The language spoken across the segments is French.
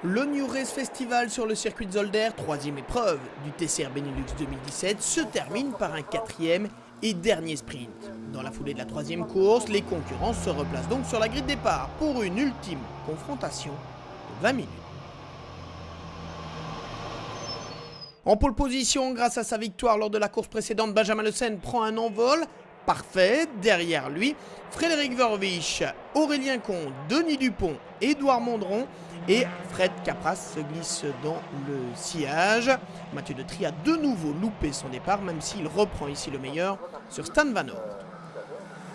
Le New Race Festival sur le circuit de Zolder, troisième épreuve du TCR Benelux 2017, se termine par un quatrième et dernier sprint. Dans la foulée de la troisième course, les concurrents se replacent donc sur la grille de départ pour une ultime confrontation de 20 minutes. En pole position, grâce à sa victoire lors de la course précédente, Benjamin Le Sen prend un envol parfait. Derrière lui, Frédéric Verwisch, Aurélien Comte, Denis Dupont, Édouard Mondron et Fred Capras se glisse dans le sillage. Mathieu de Trie a de nouveau loupé son départ, même s'il reprend ici le meilleur sur Stan Van Oort.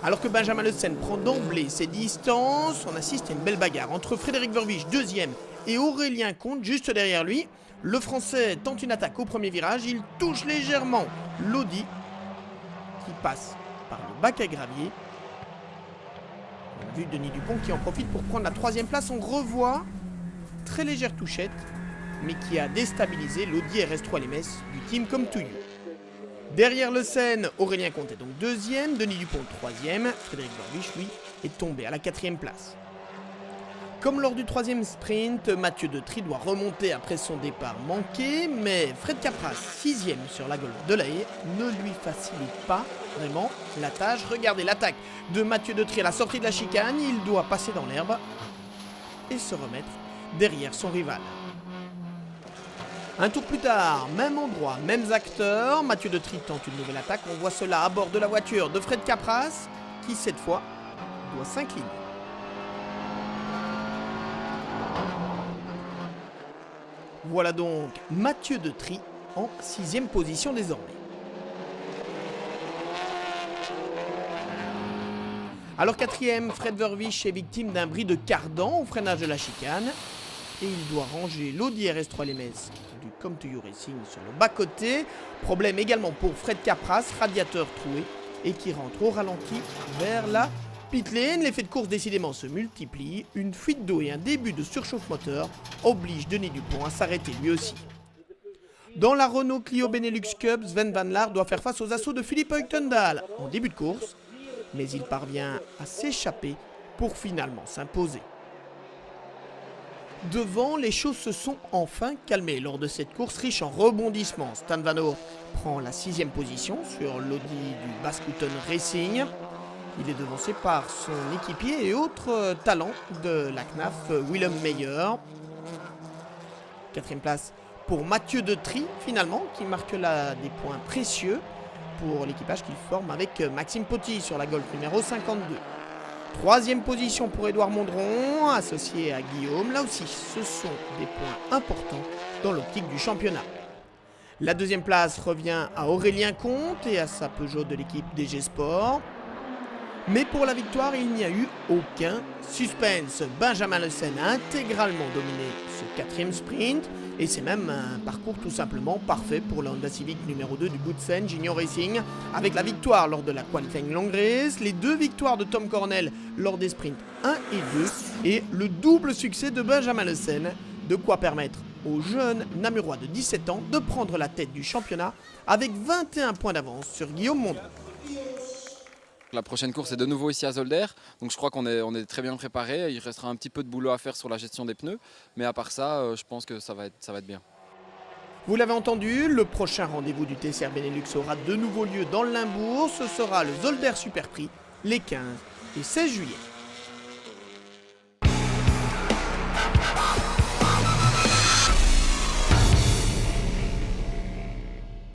Alors que Benjamin Le Sen prend d'emblée ses distances, on assiste à une belle bagarre entre Frédéric Verwisch, deuxième, et Aurélien Comte, juste derrière lui. Le Français tente une attaque au premier virage, il touche légèrement l'Audi qui passe par le bac à gravier. On a vu Denis Dupont qui en profite pour prendre la troisième place. On revoit très légère touchette, mais qui a déstabilisé l'Audi RS3 LMS du team Come To You. Derrière Le Sen, Aurélien Comte est donc deuxième, Denis Dupont troisième, Frédéric Verwisch, lui, est tombé à la quatrième place. Comme lors du troisième sprint, Mathieu de Trie doit remonter après son départ manqué, mais Fred Capras, sixième sur la Golf de la Haye, ne lui facilite pas vraiment la tâche. Regardez l'attaque de Mathieu de Trie à la sortie de la chicane, il doit passer dans l'herbe et se remettre derrière son rival. Un tour plus tard, même endroit, mêmes acteurs, Mathieu de Trie tente une nouvelle attaque. On voit cela à bord de la voiture de Fred Capras, qui cette fois doit s'incliner. Voilà donc Mathieu de Trie en sixième position désormais. Alors quatrième, Fred Verwisch est victime d'un bris de cardan au freinage de la chicane et il doit ranger l'Audi RS3 LMS du Come To You Racing sur le bas-côté. Problème également pour Fred Capras, radiateur troué et qui rentre au ralenti vers la pit lane. L'effet de course décidément se multiplie. Une fuite d'eau et un début de surchauffe moteur obligent Denis Dupont à s'arrêter lui aussi. Dans la Renault Clio Benelux Cup, Sven Van Laar doit faire face aux assauts de Philippe Heugtendal en début de course, mais il parvient à s'échapper pour finalement s'imposer. Devant, les choses se sont enfin calmées lors de cette course riche en rebondissements. Stan Van Oort prend la sixième position sur l'Audi du Bascouten Racing. Il est devancé par son équipier et autre talent de la CNAF, Willem Meyer. Quatrième place pour Mathieu de Trie, finalement, qui marque là des points précieux pour l'équipage qu'il forme avec Maxime Poty sur la Golf numéro 52. Troisième position pour Édouard Mondron, associé à Guillaume. Là aussi, ce sont des points importants dans l'optique du championnat. La deuxième place revient à Aurélien Comte et à sa Peugeot de l'équipe DG Sport. Mais pour la victoire, il n'y a eu aucun suspense. Benjamin Le Sen a intégralement dominé ce quatrième sprint et c'est même un parcours tout simplement parfait pour la Honda Civic numéro 2 du Boutsen Junior Racing, avec la victoire lors de la Qualifying Long Race, les deux victoires de Tom Cornell lors des sprints 1 et 2 et le double succès de Benjamin Le Sen, de quoi permettre au jeune Namurois de 17 ans de prendre la tête du championnat avec 21 points d'avance sur Guillaume Mondron. La prochaine course est de nouveau ici à Zolder, donc je crois qu'on est très bien préparé. Il restera un petit peu de boulot à faire sur la gestion des pneus, mais à part ça, je pense que ça va être bien. Vous l'avez entendu, le prochain rendez-vous du TCR Benelux aura de nouveau lieu dans le Limbourg. Ce sera le Zolder Super Prix les 15 et 16 juillet.